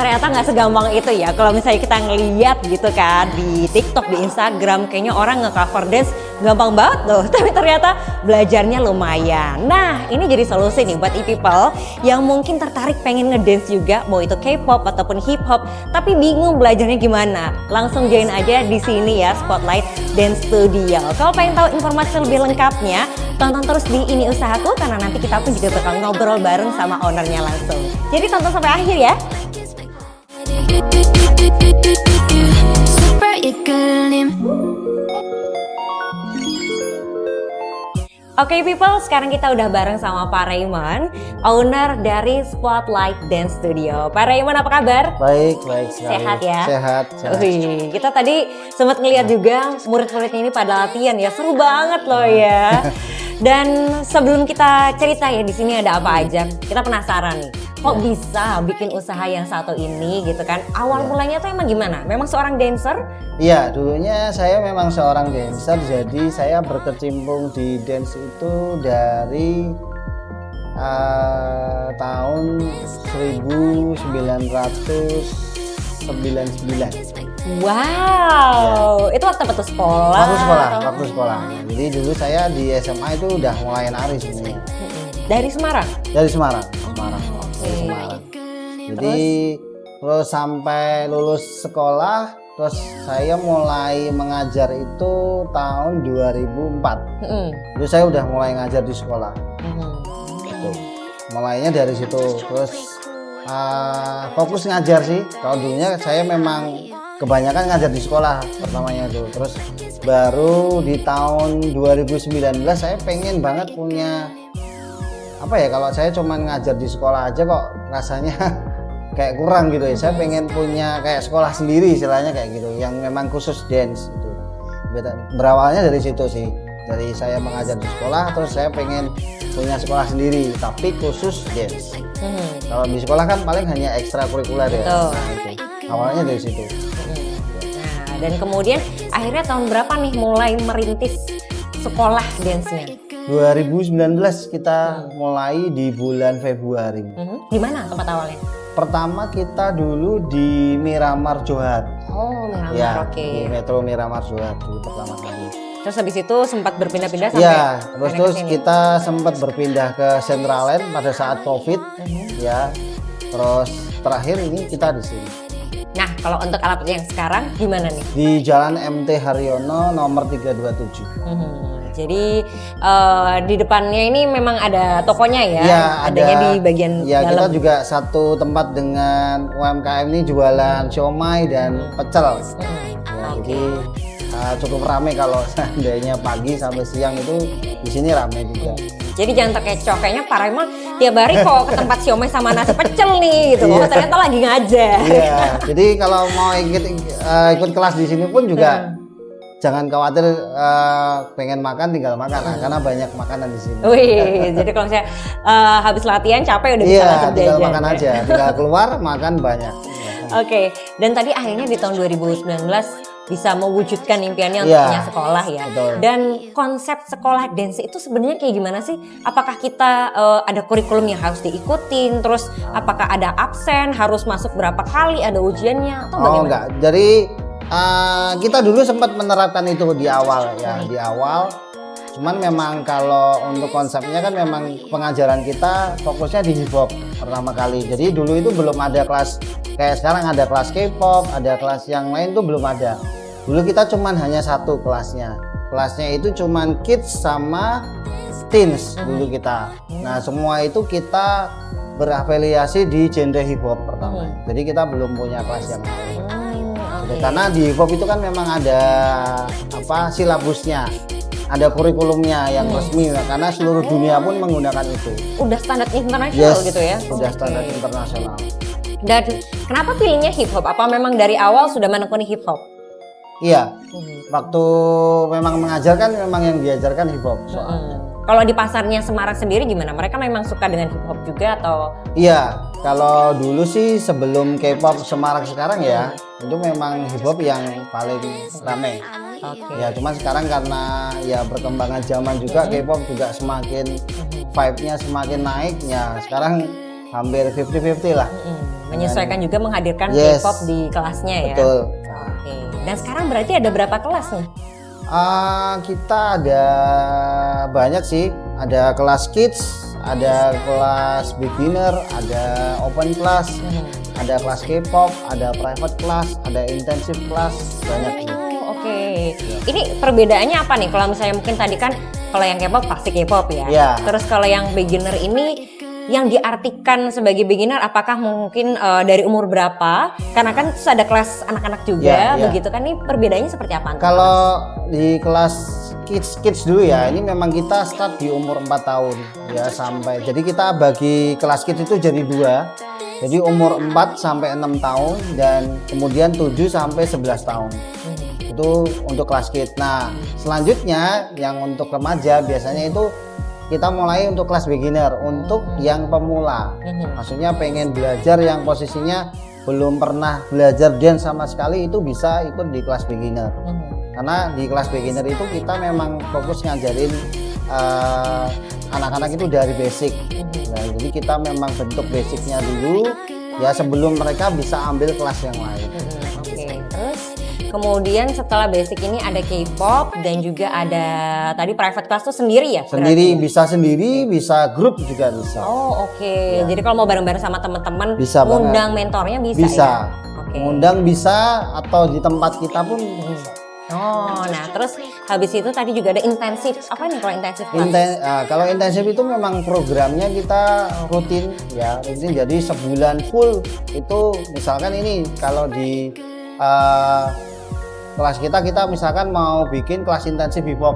ternyata nggak segampang itu ya. Kalau misalnya kita ngeliat gitu kan di TikTok, di Instagram, kayaknya orang nge-cover dance gampang banget loh. Tapi ternyata belajarnya lumayan. Nah, ini jadi solusi nih buat e-people yang mungkin tertarik pengen ngedance juga, mau itu K-pop ataupun hip hop, tapi bingung belajarnya gimana. Langsung join aja di sini ya, Spotlight Dance Studio. Kalau pengen tahu informasi lebih lengkapnya, tonton terus di Ini Usahaku karena nanti kita pun juga bakal ngobrol bareng sama ownernya langsung. Jadi tonton sampai akhir ya. Oke people, sekarang kita udah bareng sama Pak Raymond, owner dari Spotlight Dance Studio. Pak Raymond, apa kabar? Baik sekali. Sehat ya? Sehat. Wih, kita tadi sempat ngeliat juga murid-muridnya ini pada latihan ya, seru banget loh ya. Dan sebelum kita cerita ya di sini ada apa aja, kita penasaran nih. Kok bisa bikin usaha yang satu ini gitu kan? Awal mulanya tuh emang gimana? Memang seorang dancer? Iya, dulunya saya memang seorang dancer, jadi saya berkecimpung di dance itu dari tahun 1999. Wow, itu waktu apa tuh sekolah? Waktu sekolah. Jadi dulu saya di SMA itu udah mulai nari sebenarnya. Dari Semarang? Dari Semarang. Jadi terus sampai lulus sekolah, terus saya mulai mengajar itu tahun 2004. Jadi saya udah mulai ngajar di sekolah. Gitu. Mulainya dari situ, terus fokus ngajar sih. Kalau dulunya saya memang kebanyakan ngajar di sekolah pertamanya itu. Terus baru di tahun 2019 saya pengen banget punya apa ya, kalau saya cuman ngajar di sekolah aja kok rasanya kayak kurang gitu ya. Saya pengen punya kayak sekolah sendiri istilahnya kayak gitu, yang memang khusus dance gitu. Berawalnya dari situ sih, dari saya mengajar di sekolah, terus saya pengen punya sekolah sendiri tapi khusus dance. Kalau di sekolah kan paling hanya ekstrakurikuler ya. Nah, itu awalnya dari situ. Nah, dan kemudian akhirnya tahun berapa nih mulai merintis sekolah dance-nya? 2019 kita mulai di bulan Februari. Di mana tempat awalnya? Pertama kita dulu di Miramar Johat. Oh, Miramar, ya, oke. Di Metro Miramar Johat dulu pertama kali. Terus habis itu sempat berpindah-pindah sampai ya, terus kita sempat berpindah ke Centraland pada saat Covid. Ya. Terus terakhir ini kita di sini. Nah, kalau untuk alat yang sekarang gimana nih? Di Jalan MT Haryono nomor 327. Jadi di depannya ini memang ada tokonya ya? Ya, adanya di bagian ya, dalam. kita juga satu tempat dengan UMKM ini jualan siomay dan pecel. Ya, jadi cukup ramai kalau seandainya pagi sampai siang itu di sini ramai juga. Jadi jangan terkecoh, kayaknya Pak Raymond tiap hari kok ke tempat siomay sama nasi pecel nih gitu. Oh, ternyata lagi ngajar. Iya, jadi kalau mau ikut kelas di sini pun juga jangan khawatir, pengen makan tinggal makan karena banyak makanan di sini. Wih, jadi kalau saya habis latihan capek udah bisa langsung tinggal jajan. makan aja, tinggal keluar makan banyak. Oke, dan tadi akhirnya di tahun 2019 bisa mewujudkan impiannya untuk punya sekolah ya. Betul. Dan konsep sekolah dance itu sebenarnya kayak gimana sih? Apakah kita ada kurikulum yang harus diikutin? Terus apakah ada absen? Harus masuk berapa kali? Ada ujiannya? Atau bagaimana? Enggak. Jadi kita dulu sempat menerapkan itu di awal ya, di awal. Cuman memang kalau untuk konsepnya kan memang pengajaran kita fokusnya di hip hop pertama kali. Jadi dulu itu belum ada kelas kayak sekarang ada kelas K-pop, ada kelas yang lain tuh belum ada. Dulu kita cuman hanya satu kelasnya. Kelasnya itu cuman kids sama teens dulu kita. Nah, semua itu kita berafiliasi di genre hip hop pertama. Jadi kita belum punya kelas yang lain. Karena di hip hop itu kan memang ada silabusnya, ada kurikulumnya yang resmi, karena seluruh dunia pun menggunakan itu. Udah standar internasional gitu ya? Udah standar internasional. Dan kenapa pilihnya hip hop? Apa memang dari awal sudah menekuni hip hop? Iya, waktu memang mengajarkan memang yang diajarkan hip hop soalnya. Kalau di pasarnya Semarang sendiri gimana? Mereka memang suka dengan hip hop juga atau? Iya, kalau dulu sih sebelum K-pop Semarang sekarang ya, itu memang hip hop yang paling ramai. Ya cuman sekarang karena ya perkembangan zaman juga, K-pop juga semakin vibe-nya semakin naik ya, sekarang hampir 50-50 lah. menyesuaikan juga menghadirkan Yes. K-pop di kelasnya ya. Betul. Oke. Dan sekarang berarti ada berapa kelas nih? Kita ada banyak sih, ada kelas kids, ada kelas beginner, ada open class, ada kelas K-pop, ada private class, ada intensive class, banyak sih. Oke. Ini perbedaannya apa nih? Kalau misalnya mungkin tadi kan kalau yang K-pop pasti K-pop ya. Iya. Terus kalau yang beginner ini yang diartikan sebagai beginner apakah mungkin dari umur berapa? Karena kan terus ada kelas anak-anak juga, Iya. begitu kan? Ini perbedaannya seperti apa? Kalau di kelas kids dulu ya, ini memang kita start di umur 4 tahun ya sampai. Jadi kita bagi kelas kids itu jadi 2. Jadi umur 4 sampai 6 tahun dan kemudian 7 sampai 11 tahun. Itu untuk kelas kids. Nah, selanjutnya yang untuk remaja biasanya itu kita mulai untuk kelas beginner, untuk yang pemula. Maksudnya pengen belajar yang posisinya belum pernah belajar dance sama sekali, itu bisa ikut di kelas beginner. Karena di kelas beginner itu kita memang fokus ngajarin anak-anak itu dari basic. Nah, jadi kita memang bentuk basicnya dulu ya sebelum mereka bisa ambil kelas yang lain. Oke, terus kemudian setelah basic ini ada K-pop dan juga ada tadi private class tuh sendiri ya? Sendiri, bisa grup juga bisa. Oh oke. Jadi kalau mau bareng-bareng sama teman-teman, Bisa banget. undang mentornya bisa, Bisa. ya? Oke. Mengundang bisa atau di tempat kita pun bisa. Oh, nah terus habis itu tadi juga ada intensif. Apa nih kalau intensif class? Kalau intensif itu memang programnya kita rutin ya, rutin. Jadi sebulan full itu misalkan ini kalau di kelas kita misalkan mau bikin kelas intensif hip hop.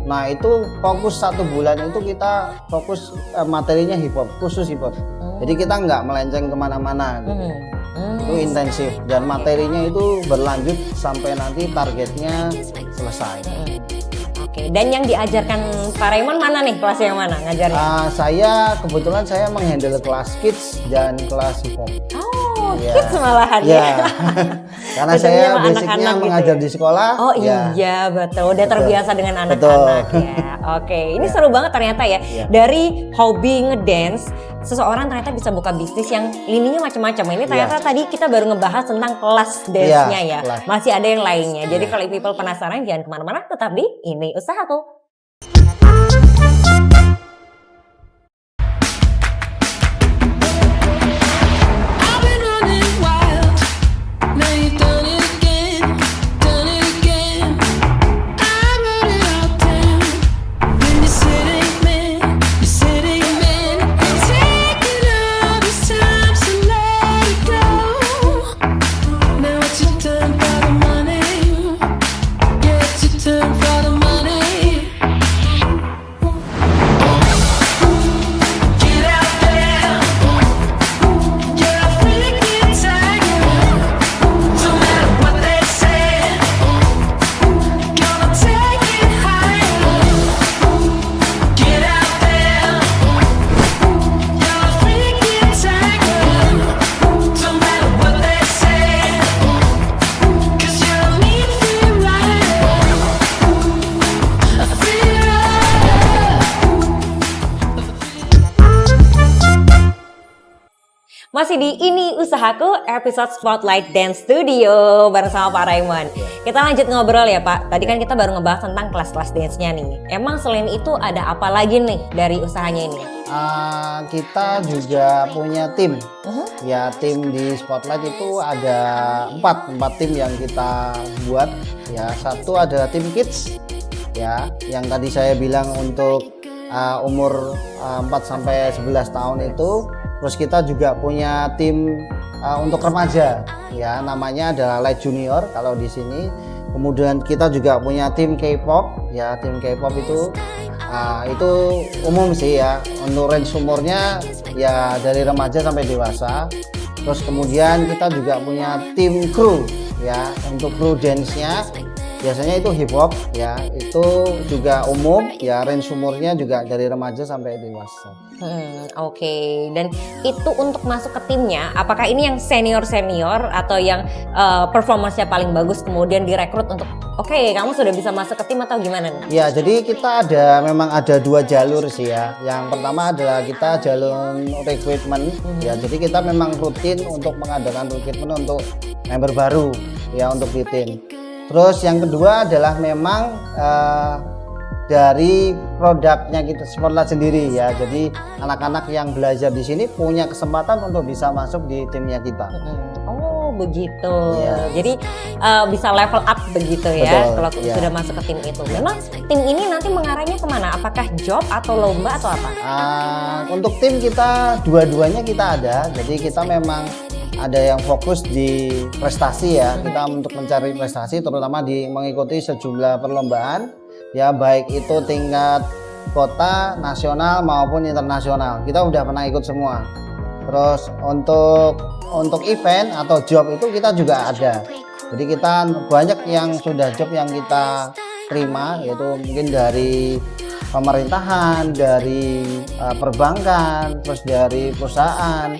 Nah itu fokus 1 bulan itu kita fokus materinya hip hop, khusus hip hop. Jadi kita nggak melenceng kemana-mana. Gitu. Itu intensif dan materinya itu berlanjut sampai nanti targetnya selesai. Oke, dan yang diajarkan Pak Raymond mana nih? Kelas yang mana ngajarnya? Saya kebetulan saya menghandle kelas kids dan kelas hip hop. Oh, Ya. kids malahan Ya. ya. Karena Ketemu saya sama basicnya anak-anak gitu mengajar ya? di sekolah. Oh ya. iya betul, udah Betul. terbiasa dengan Betul. anak-anak ya. Oke, ini seru banget ternyata ya. Ya. Dari hobi ngedance, seseorang ternyata bisa buka bisnis yang lininya macam-macam. Ini ternyata tadi kita baru ngebahas tentang kelas dance-nya ya. kelas. Masih ada yang lainnya. Jadi kalau people penasaran jangan kemana-mana, tetap di Ini Usahaku. I've been running wild. Now you've done it again, done it again. I wrote it all down. When you said amen, you said amen. You're taking all this time, so let it go. Now it's your turn for the money. Yeah, it's your turn for the money. Get out there. You're a freaking tiger. No matter what they say, gonna take it higher. Get out there. You're a freaking tiger. No matter what they say, 'cause you're a mean free rider. A free rider. Masih di Ini Usahaku, episode Spotlight Dance Studio bareng sama Pak Raymond. Kita lanjut ngobrol ya Pak. Tadi kan kita baru ngebahas tentang kelas-kelas dance-nya nih. Emang selain itu ada apa lagi nih dari usahanya ini? Kita juga punya tim. Ya tim di Spotlight itu ada 4 tim yang kita buat. Ya satu adalah tim kids. Ya yang tadi saya bilang untuk umur 4 sampai 11 tahun itu. Terus kita juga punya tim untuk remaja, ya namanya adalah Light Junior kalau di sini. Kemudian kita juga punya tim K-pop, ya tim K-pop itu umum sih ya. Untuk range umurnya ya dari remaja sampai dewasa. Terus kemudian kita juga punya tim kru, ya untuk kru dance-nya biasanya itu hip hop ya, itu juga umum ya, range umurnya juga dari remaja sampai dewasa. Oke. Dan itu untuk masuk ke timnya, apakah ini yang senior atau yang performance-nya paling bagus kemudian direkrut untuk oke, kamu sudah bisa masuk ke tim atau gimana nih? Ya, jadi kita memang ada 2 jalur sih ya. Yang pertama adalah kita jalur rekrutmen ya. Jadi kita memang rutin untuk mengadakan rekrutmen untuk member baru ya, untuk di tim. Terus yang kedua adalah memang dari produknya kita Sportlight sendiri ya. Jadi anak-anak yang belajar di sini punya kesempatan untuk bisa masuk di timnya kita. Oh begitu. Ya. Jadi bisa level up begitu ya. Betul, kalau ya. sudah masuk ke tim itu. Memang tim ini nanti mengarahnya kemana? Apakah job atau lomba atau apa? Untuk tim kita dua-duanya kita ada. Jadi kita memang ada yang fokus di prestasi ya. Kita untuk mencari prestasi terutama mengikuti sejumlah perlombaan ya, baik itu tingkat kota, nasional maupun internasional. Kita udah pernah ikut semua. Terus untuk event atau job itu kita juga ada. Jadi kita banyak yang sudah job yang kita terima, yaitu mungkin dari pemerintahan, dari perbankan, terus dari perusahaan,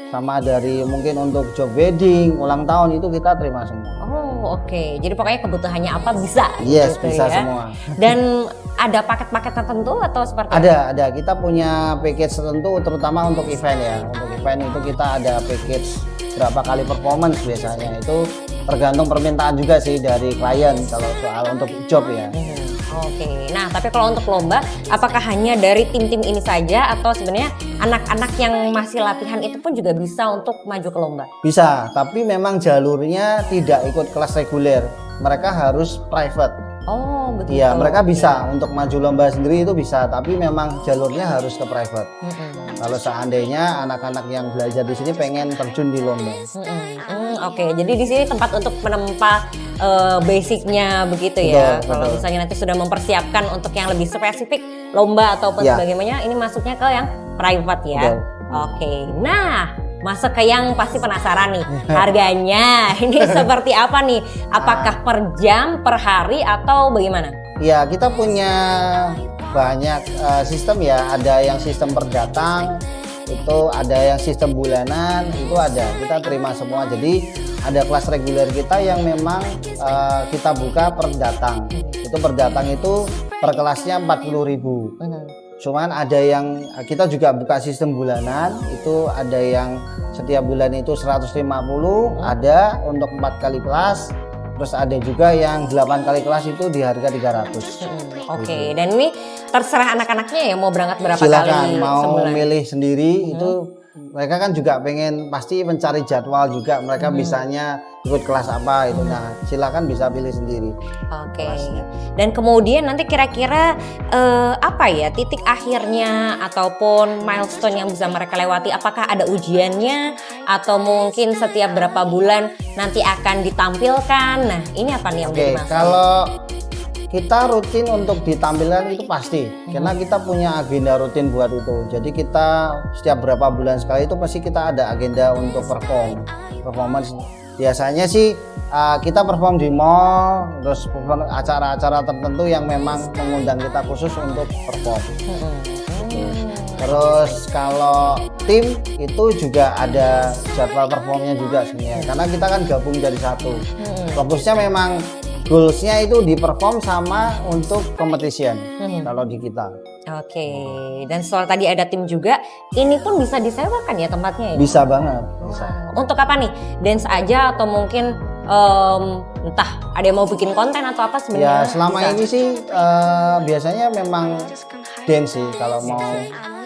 sama dari mungkin untuk job wedding, ulang tahun itu kita terima semua. Oh oke. Jadi pokoknya kebutuhannya apa bisa. Yes, gitu bisa ya. semua. Dan ada paket-paket tertentu atau seperti apa? Ada. Kita punya package tertentu terutama untuk event ya. Untuk event itu kita ada package berapa kali performance biasanya. Itu tergantung permintaan juga sih dari klien kalau soal untuk job ya. Oke. Nah, tapi kalau untuk lomba, apakah hanya dari tim-tim ini saja atau sebenarnya anak-anak yang masih latihan itu pun juga bisa untuk maju ke lomba? Bisa, tapi memang jalurnya tidak ikut kelas reguler. Mereka harus private. Oh, begitu. Iya, mereka bisa untuk maju lomba sendiri itu bisa, tapi memang jalurnya harus ke private. Kalau seandainya anak-anak yang belajar di sini pengen terjun di lomba. Oke, jadi di sini tempat untuk menempa basicnya begitu ya. Betul, Kalau betul. misalnya nanti sudah mempersiapkan untuk yang lebih spesifik lomba ataupun Ya. sebagainya, ini masuknya ke yang private ya. Betul. Oke, nah masuk ke yang pasti penasaran nih, harganya ini seperti apa nih? Apakah per jam, per hari atau bagaimana? Ya, kita punya banyak sistem ya. Ada yang sistem per datang, itu ada yang sistem bulanan, itu ada. Kita terima semua. Jadi ada kelas reguler kita yang memang kita buka per datang. Itu per datang itu per kelasnya 40.000. Cuman ada yang kita juga buka sistem bulanan, itu ada yang setiap bulan itu 150, ada untuk 4 kali kelas. Terus ada juga yang 8 kali kelas itu di harga 300. Oke, dan ini terserah anak-anaknya ya mau berangkat berapa Silakan kali mau sebulan? milih sendiri. Itu mereka kan juga pengen pasti mencari jadwal juga, mereka bisanya ikut kelas apa itu. Nah, silakan bisa pilih sendiri. Oke. kelasnya. Dan kemudian nanti kira-kira apa ya titik akhirnya ataupun milestone yang bisa mereka lewati? Apakah ada ujiannya atau mungkin setiap berapa bulan nanti akan ditampilkan? Nah, ini apa nih yang Oke, jadi masalah? kalau kita rutin untuk ditampilkan itu pasti, karena kita punya agenda rutin buat itu. Jadi kita setiap berapa bulan sekali itu pasti kita ada agenda untuk performance. Biasanya sih kita perform di mall, terus perform acara-acara tertentu yang memang mengundang kita khusus untuk perform. Terus kalau tim itu juga ada jadwal performnya juga sebenarnya, karena kita kan gabung jadi satu. Fokusnya memang goalsnya itu di perform sama untuk competition kalau di kita. Oke. Dan setelah tadi ada tim juga, ini pun bisa disewakan ya tempatnya ya? Bisa banget, bisa. Untuk apa nih? Dance aja atau mungkin entah ada yang mau bikin konten atau apa sebenarnya? Ya selama bisa? ini sih biasanya memang dance sih kalau mau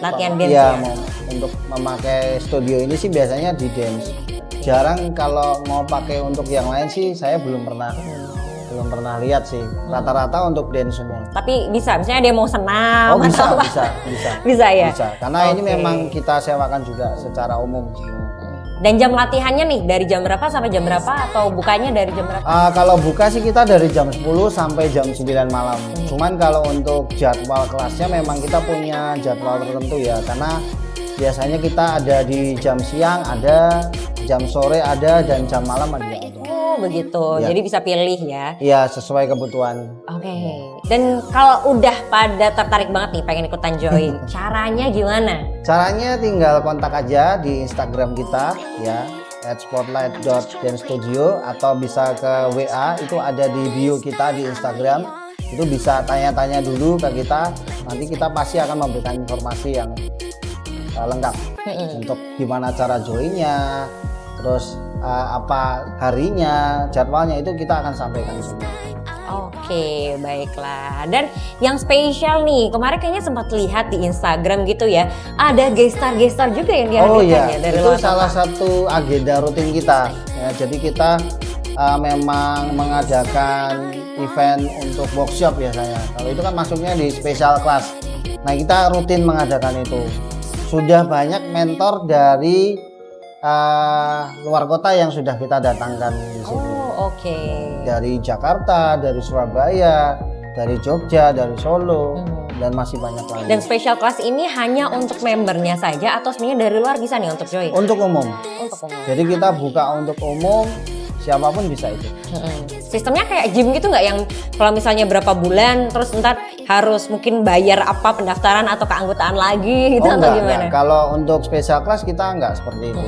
Latihan dance ya, ya? mau untuk memakai studio ini sih biasanya di dance. Jarang kalau mau pakai untuk yang lain sih saya belum pernah lihat sih. Rata-rata untuk dance semua. Tapi bisa, misalnya dia mau senam Oh bisa, atau apa? bisa. Bisa ya? Bisa, karena ini Oke. memang kita sewakan juga secara umum. Dan jam latihannya nih dari jam berapa sampai jam berapa atau bukanya dari jam berapa? Kalau buka sih kita dari jam 10 sampai jam 9 malam. Cuman kalau untuk jadwal kelasnya memang kita punya jadwal tertentu ya, karena biasanya kita ada di jam siang ada, jam sore ada, dan jam malam ada. Oh begitu, Ya. jadi bisa pilih ya. Iya, sesuai kebutuhan. Oke. Dan kalau udah pada tertarik banget nih pengen ikutan join, caranya gimana? Caranya tinggal kontak aja di Instagram kita ya, @spotlight.dance-studio, atau bisa ke WA, itu ada di bio kita di Instagram. Itu bisa tanya-tanya dulu ke kita, nanti kita pasti akan memberikan informasi yang lengkap untuk gimana cara joinnya, terus apa harinya, jadwalnya, itu kita akan sampaikan semua. Oke, baiklah. Dan yang spesial nih, kemarin kayaknya sempat lihat di Instagram gitu ya, ada gestar-gestar juga yang dihadirkan Oh iya, ya dari itu luar salah kota. satu agenda rutin kita. Ya, jadi kita memang mengadakan event untuk workshop biasanya. Kalau itu kan masuknya di special class. Nah, kita rutin mengadakan itu. Sudah banyak mentor dari luar kota yang sudah kita datangkan di sini. Oh, oke. Dari Jakarta, dari Surabaya, dari Jogja, dari Solo, dan masih banyak lagi. Dan special class ini hanya untuk membernya saja atau sebenarnya dari luar bisa nih untuk join? Untuk umum. Untuk umum. Jadi kita buka untuk umum, siapapun bisa ikut. Sistemnya kayak gym gitu nggak, yang kalau misalnya berapa bulan terus ntar harus mungkin bayar apa pendaftaran atau keanggotaan lagi gitu, atau gimana? enggak. Kalau untuk special class kita enggak seperti itu.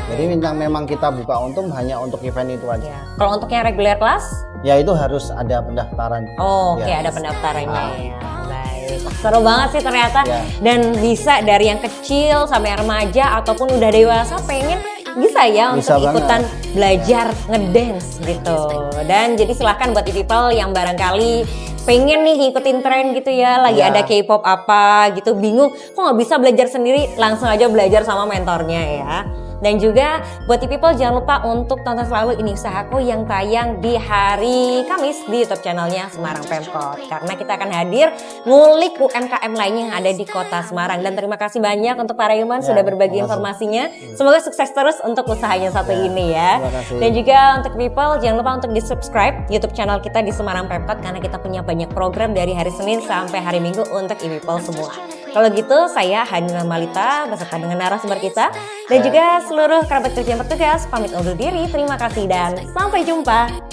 Jadi memang kita buka untuk hanya untuk event itu aja. Ya. Kalau untuk yang regular class? Ya itu harus ada pendaftaran. Oh, oke, Ya. ada pendaftarannya ya. Baik. Seru banget sih ternyata. Ya. Dan bisa dari yang kecil sampai yang remaja ataupun udah dewasa pengen bisa ya Bisa untuk banget. ikutan belajar ngedance gitu. Dan jadi silahkan buat people yang barangkali pengen nih ngikutin tren gitu ya, lagi Ya. ada K-pop apa gitu, bingung kok nggak bisa belajar sendiri, langsung aja belajar sama mentornya ya. Dan juga buat people jangan lupa untuk tonton selalu Ini Usahaku yang tayang di hari Kamis di YouTube channelnya Semarang Pemkot. Karena kita akan hadir ngulik UMKM lainnya yang ada di kota Semarang. Dan terima kasih banyak untuk para Ilman Ya, sudah berbagi terima kasih. informasinya. Semoga sukses terus untuk usahanya satu ini ya. terima kasih. Dan juga untuk people jangan lupa untuk di subscribe YouTube channel kita di Semarang Pemkot, karena kita punya banyak program dari hari Senin sampai hari Minggu untuk people semua. Kalau gitu saya Hanina Malita beserta dengan narasumber kita dan juga seluruh kerabat kerja yang bertugas pamit undur diri. Terima kasih dan sampai jumpa.